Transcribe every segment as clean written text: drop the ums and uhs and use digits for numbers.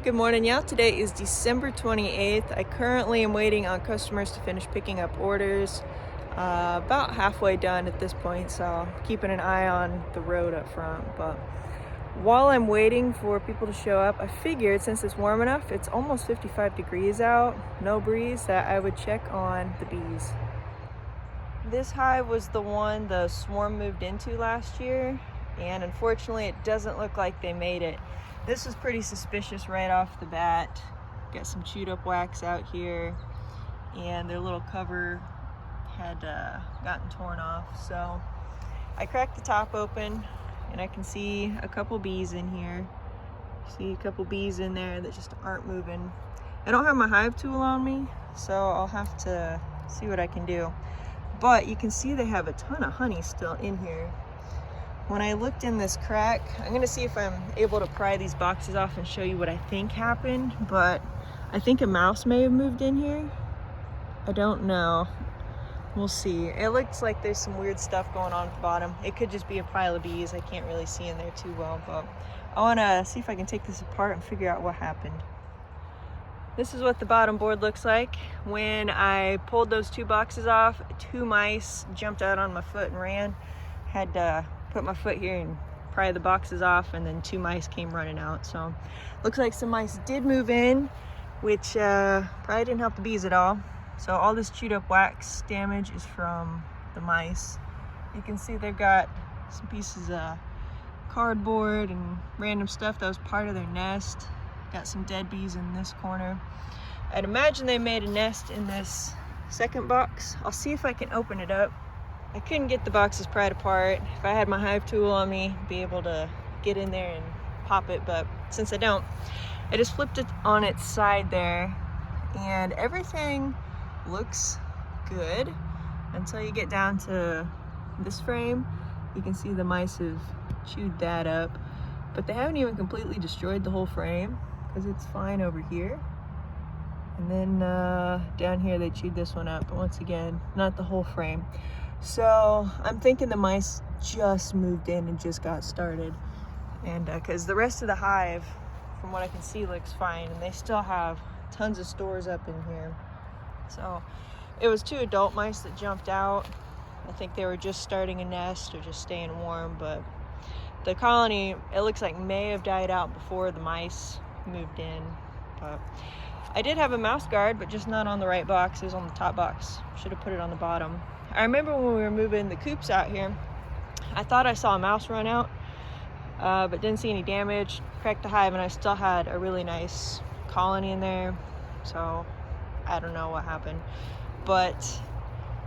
Good morning, y'all. Today is December 28th. I currently am waiting on customers to finish picking up orders. About halfway done at this point, so keeping an eye on the road up front. But while I'm waiting for people to show up, I figured since it's warm enough, it's almost 55 degrees out, no breeze, that I would check on the bees. This hive was the one the swarm moved into last year, and unfortunately it doesn't look like they made it. This was pretty suspicious right off the bat. Got some chewed up wax out here, and their little cover had gotten torn off. So I cracked the top open and I can see a couple bees in here. See a couple bees in there that just aren't moving. I don't have my hive tool on me, so I'll have to see what I can do. But you can see they have a ton of honey still in here. When I looked in this crack, I'm gonna see if I'm able to pry these boxes off and show you what I think happened, but I think a mouse may have moved in here. I don't know. We'll see. It looks like there's some weird stuff going on at the bottom. It could just be a pile of bees. I can't really see in there too well, but I wanna see if I can take this apart and figure out what happened. This is what the bottom board looks like. When I pulled those two boxes off, two mice jumped out on my foot and ran. Had to put my foot here and pry the boxes off, and then two mice came running out. So looks like some mice did move in, which probably didn't help the bees at all. So all this chewed up wax damage is from the mice. You can see they've got some pieces of cardboard and random stuff that was part of their nest. Got some dead bees in this corner. I'd imagine they made a nest in this second box. I'll see if I can open it up. I couldn't get the boxes pried apart. If I had my hive tool on me, I'd be able to get in there and pop it, but since I don't, I just flipped it on its side there, and everything looks good until you get down to this frame. You can see the mice have chewed that up, but they haven't even completely destroyed the whole frame because it's fine over here. And then down here they chewed this one up, but once again, not the whole frame. So I'm thinking the mice just moved in and just got started, and because the rest of the hive, from what I can see, looks fine, and they still have tons of stores up in here. So it was two adult mice that jumped out. I think they were just starting a nest or just staying warm, but the colony, it looks like, may have died out before the mice moved in. But I did have a mouse guard, but just not on the right box. It was on the top box. Should have put it on the bottom. I remember when we were moving the coops out here, I thought I saw a mouse run out, but didn't see any damage. Cracked the hive, and I still had a really nice colony in there. So I don't know what happened, but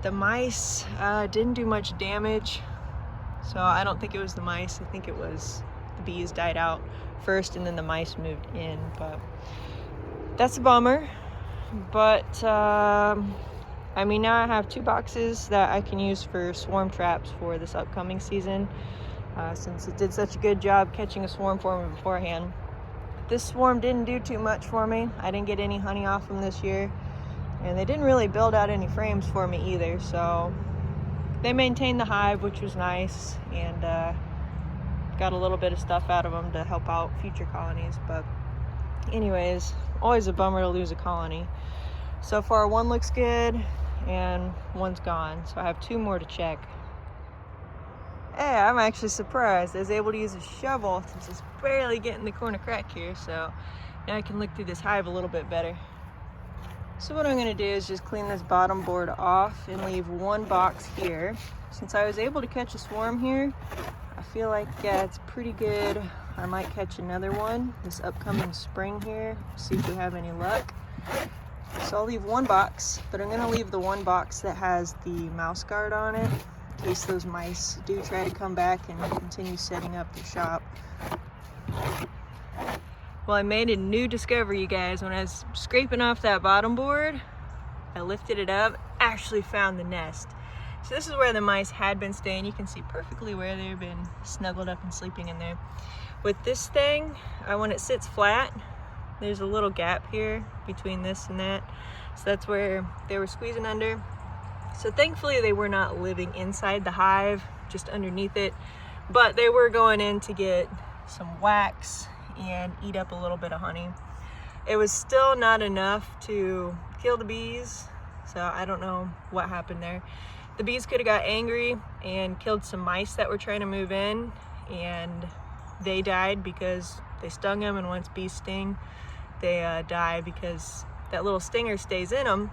the mice didn't do much damage. So I don't think it was the mice. I think it was the bees died out first, and then the mice moved in. But that's a bummer. But I mean, now I have two boxes that I can use for swarm traps for this upcoming season, since it did such a good job catching a swarm for me beforehand. This swarm didn't do too much for me. I didn't get any honey off them this year, and they didn't really build out any frames for me either. So they maintained the hive, which was nice, and got a little bit of stuff out of them to help out future colonies. But anyways, always a bummer to lose a colony. So far one looks good and one's gone, so I have two more to check. Hey, I'm actually surprised I was able to use a shovel since it's barely getting the corner crack here, so now I can look through this hive a little bit better. So what I'm going to do is just clean this bottom board off and leave one box here. Since I was able to catch a swarm here, I feel like it's pretty good. I might catch another one this upcoming spring here, see if we have any luck. So I'll leave one box, but I'm going to leave the one box that has the mouse guard on it in case those mice do try to come back and continue setting up their shop. Well, I made a new discovery, you guys. When I was scraping off that bottom board, I lifted it up, actually found the nest. So this is where the mice had been staying. You can see perfectly where they've been snuggled up and sleeping in there. With this thing, when it sits flat, there's a little gap here between this and that. So that's where they were squeezing under. So thankfully they were not living inside the hive, just underneath it. But they were going in to get some wax and eat up a little bit of honey. It was still not enough to kill the bees, so I don't know what happened there. The bees could have got angry and killed some mice that were trying to move in, and they died because they stung them, and once bees sting, they die because that little stinger stays in them,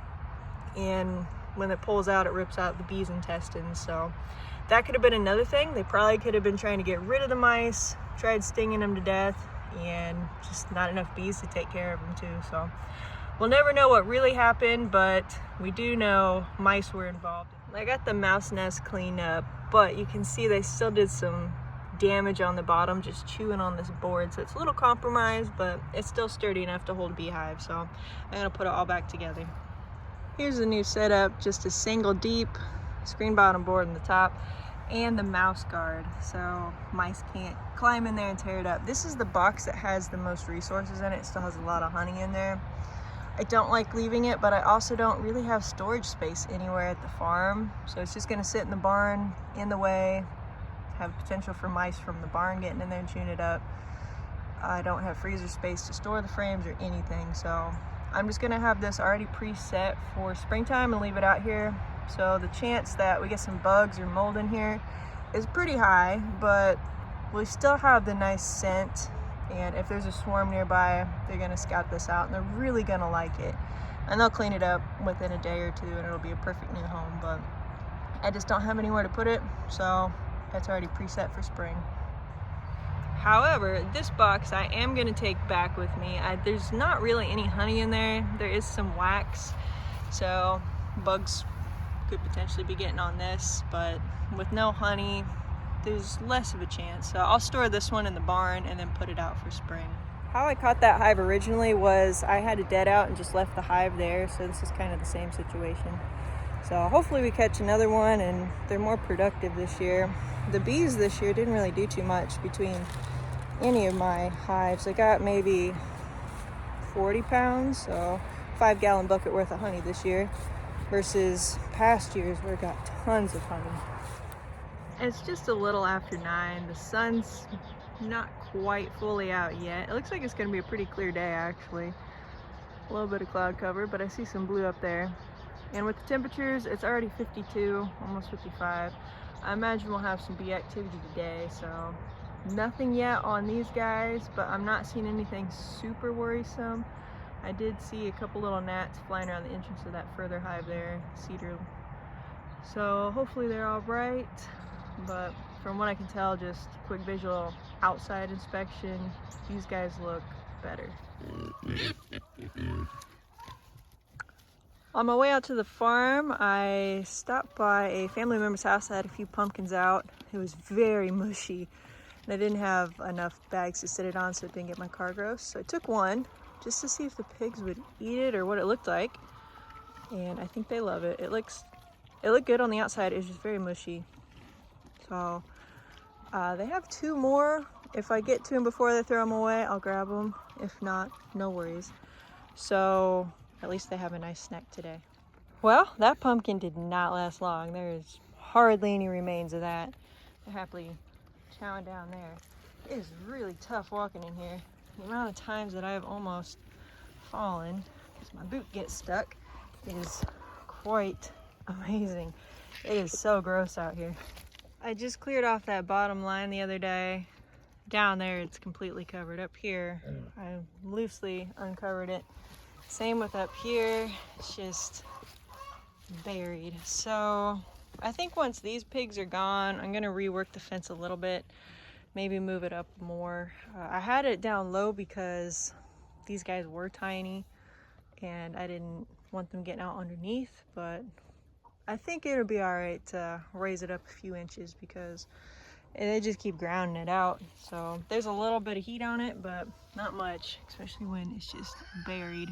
and when it pulls out, it rips out the bees' intestines. So that could have been another thing. They probably could have been trying to get rid of the mice, tried stinging them to death, and just not enough bees to take care of them too. So we'll never know what really happened, but we do know mice were involved. I got the mouse nest cleaned up, but you can see they still did some damage on the bottom, just chewing on this board. So it's a little compromised, but it's still sturdy enough to hold a beehive. So I'm gonna put it all back together. Here's the new setup, just a single deep screen bottom board on the top and the mouse guard, so mice can't climb in there and tear it up. This is the box that has the most resources in it. It still has a lot of honey in there. I don't like leaving it, but I also don't really have storage space anywhere at the farm, so it's just gonna sit in the barn in the way, have potential for mice from the barn getting in there and chewing it up. I don't have freezer space to store the frames or anything, so I'm just gonna have this already preset for springtime and leave it out here. So the chance that we get some bugs or mold in here is pretty high, but we still have the nice scent, and if there's a swarm nearby, they're gonna scout this out and they're really gonna like it. And they'll clean it up within a day or two and it'll be a perfect new home, but I just don't have anywhere to put it, so it's already preset for spring. However, this box I am gonna take back with me. There's not really any honey in there. There is some wax, so bugs could potentially be getting on this, but with no honey, there's less of a chance. So I'll store this one in the barn and then put it out for spring. How I caught that hive originally was I had a dead out and just left the hive there, so this is kind of the same situation. So hopefully we catch another one and they're more productive this year. The bees this year didn't really do too much between any of my hives. I got maybe 40 pounds, so 5-gallon bucket worth of honey this year, versus past years where I got tons of honey. It's just a little after 9. The sun's not quite fully out yet. It looks like it's gonna be a pretty clear day actually. A little bit of cloud cover, but I see some blue up there. And with the temperatures, it's already 52, almost 55. I imagine we'll have some bee activity today, so nothing yet on these guys, but I'm not seeing anything super worrisome. I did see a couple little gnats flying around the entrance of that further hive there, cedar. So hopefully they're all right, but from what I can tell, just quick visual outside inspection, these guys look better. On my way out to the farm, I stopped by a family member's house that had a few pumpkins out. It was very mushy, and I didn't have enough bags to sit it on so it didn't get my car gross. So I took one just to see if the pigs would eat it or what it looked like, and I think they love it. It looked good on the outside. It was just very mushy. So they have 2 more. If I get to them before they throw them away, I'll grab them. If not, no worries. So at least they have a nice snack today. Well, that pumpkin did not last long. There's hardly any remains of that. They're happily chowing down there. It is really tough walking in here. The amount of times that I have almost fallen because my boot gets stuck is quite amazing. It is so gross out here. I just cleared off that bottom line the other day. Down there it's completely covered. Up here I loosely uncovered it. Same with up here, it's just buried. So I think once these pigs are gone, I'm gonna rework the fence a little bit, maybe move it up more. I had it down low because these guys were tiny and I didn't want them getting out underneath, but I think it'll be all right to raise it up a few inches because they just keep grounding it out. So there's a little bit of heat on it, but not much, especially when it's just buried.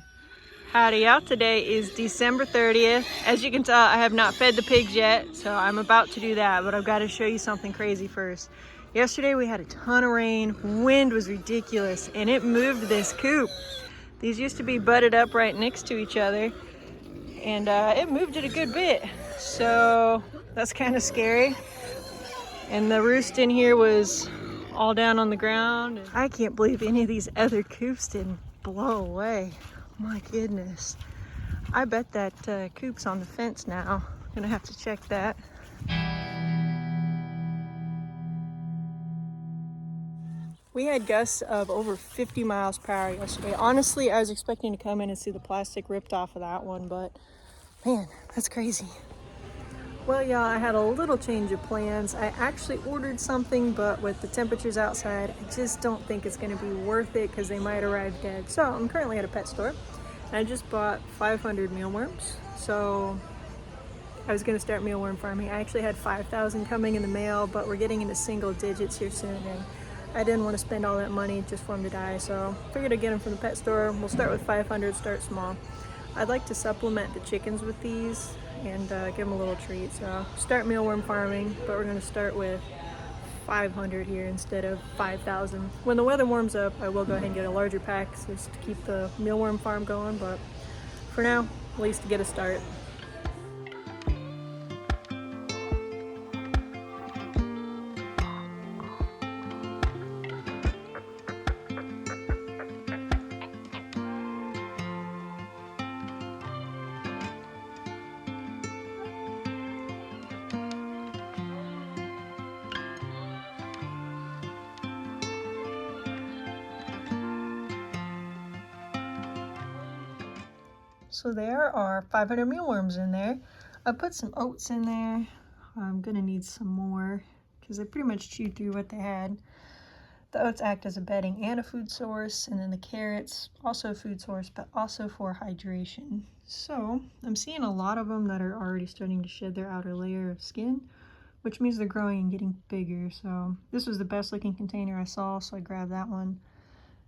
Howdy y'all, today is December 30th. As you can tell, I have not fed the pigs yet, so I'm about to do that, but I've got to show you something crazy first. Yesterday we had a ton of rain, wind was ridiculous, and it moved this coop. These used to be butted up right next to each other, and it moved it a good bit. So that's kind of scary. And the roost in here was all down on the ground. I can't believe any of these other coops didn't blow away. My goodness. I bet that coop's on the fence now. Gonna have to check that. We had gusts of over 50 miles per hour yesterday. Honestly, I was expecting to come in and see the plastic ripped off of that one, but man, that's crazy. Well, yeah, I had a little change of plans. I actually ordered something, but with the temperatures outside, I just don't think it's going to be worth it because they might arrive dead. So I'm currently at a pet store, and I just bought 500 mealworms. So I was going to start mealworm farming. I actually had 5,000 coming in the mail, but we're getting into single digits here soon, and I didn't want to spend all that money just for them to die. So I figured I'd get them from the pet store. We'll start with 500, start small. I'd like to supplement the chickens with these and give them a little treat. So start mealworm farming, but we're going to start with 500 here instead of 5,000. When the weather warms up, I will go ahead and get a larger pack just to keep the mealworm farm going, but for now, at least to get a start. So there are 500 mealworms in there. I put some oats in there. I'm gonna need some more because I pretty much chewed through what they had. The oats act as a bedding and a food source, and then the carrots, also a food source, but also for hydration. So I'm seeing a lot of them that are already starting to shed their outer layer of skin, which means they're growing and getting bigger. So this was the best looking container I saw, so I grabbed that one.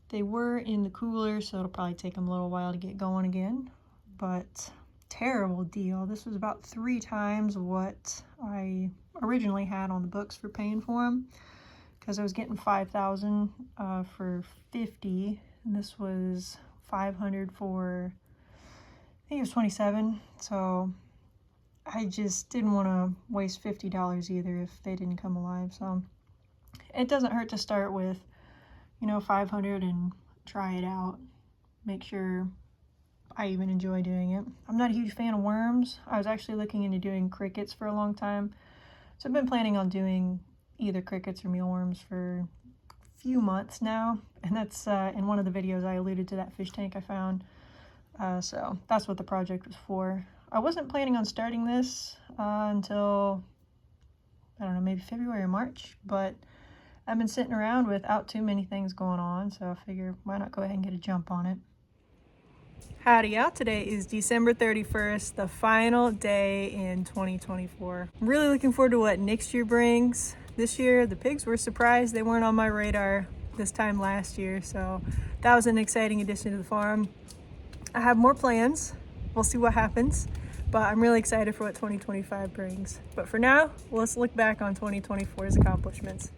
They were in the cooler, so it'll probably take them a little while to get going again. But terrible deal. This was about 3 times what I originally had on the books for paying for them, because I was getting 5,000 for 50, and this was 500 for, I think it was 27. So I just didn't want to waste $50 either if they didn't come alive. So it doesn't hurt to start with, 500 and try it out. Make sure I even enjoy doing it. I'm not a huge fan of worms. I was actually looking into doing crickets for a long time. So I've been planning on doing either crickets or mealworms for a few months now. And that's in one of the videos I alluded to that fish tank I found. So that's what the project was for. I wasn't planning on starting this until, I don't know, maybe February or March, but I've been sitting around without too many things going on, so I figure why not go ahead and get a jump on it. Howdy y'all, today is December 31st, the final day in 2024. I'm really looking forward to what next year brings. This year, the pigs were surprised. They weren't on my radar this time last year, so that was an exciting addition to the farm. I have more plans. We'll see what happens, but I'm really excited for what 2025 brings. But for now, let's look back on 2024's accomplishments.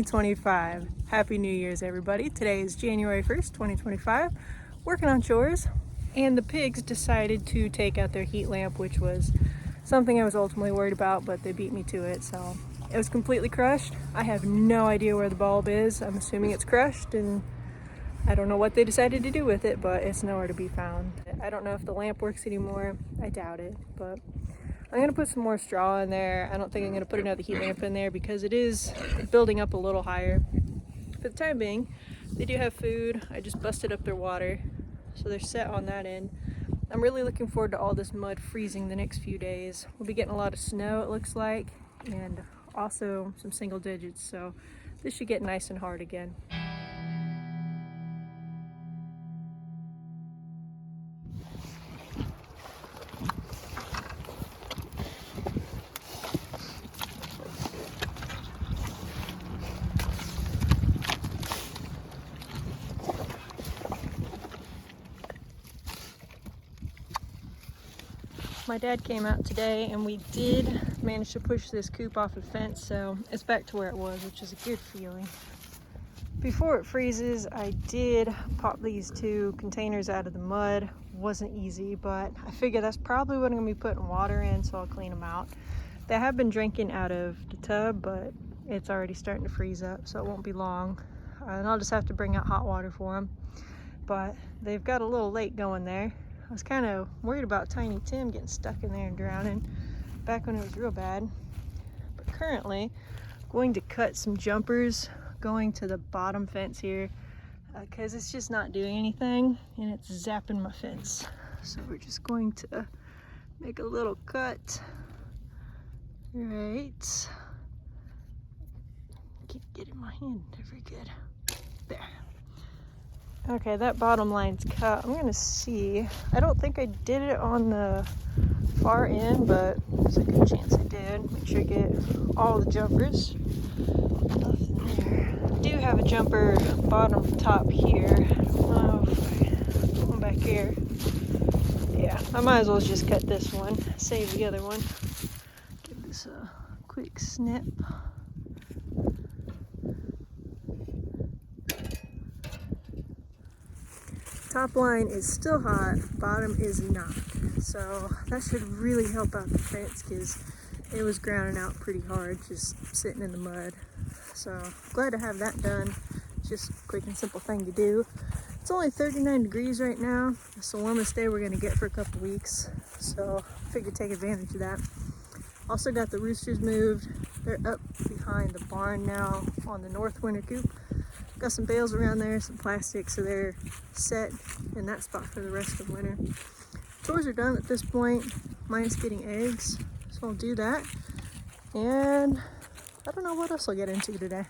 2025. Happy New Year's, everybody. Today is January 1st, 2025. Working on chores, and the pigs decided to take out their heat lamp, which was something I was ultimately worried about, but they beat me to it, so it was completely crushed. I have no idea where the bulb is. I'm assuming it's crushed, and I don't know what they decided to do with it, but it's nowhere to be found. I don't know if the lamp works anymore. I doubt it, but I'm gonna put some more straw in there. I don't think I'm gonna put another heat lamp in there because it is building up a little higher. For the time being, they do have food. I just busted up their water, so they're set on that end. I'm really looking forward to all this mud freezing the next few days. We'll be getting a lot of snow, it looks like, and also some single digits, so this should get nice and hard again. My dad came out today and we did manage to push this coop off the fence, so it's back to where it was, which is a good feeling. Before it freezes, I did pop these two containers out of the mud. Wasn't easy, but I figured that's probably what I'm gonna be putting water in, so I'll clean them out. They have been drinking out of the tub, but it's already starting to freeze up, so it won't be long. And I'll just have to bring out hot water for them. But they've got a little lake going there. I was kind of worried about Tiny Tim getting stuck in there and drowning back when it was real bad. But currently, I'm going to cut some jumpers going to the bottom fence here because it's just not doing anything and it's zapping my fence. So we're just going to make a little cut. Right. Keep getting my hand very good. There. Okay, that bottom line's cut. I'm gonna see. I don't think I did it on the far end, but there's a good chance I did. Make sure I get all the jumpers left in there. I do have a jumper bottom top here. Oh, one back here. Yeah, I might as well just cut this one, save the other one. Give this a quick snip. Top line is still hot, bottom is not. So that should really help out the fence because it was grounding out pretty hard just sitting in the mud. So glad to have that done. Just a quick and simple thing to do. It's only 39 degrees right now. It's the warmest day we're gonna get for a couple weeks. So I figured take advantage of that. Also got the roosters moved. They're up behind the barn now on the north winter coop. Got some bales around there, some plastic, so they're set in that spot for the rest of winter. Chores are done at this point, minus getting eggs, so I'll do that. And I don't know what else I'll get into today.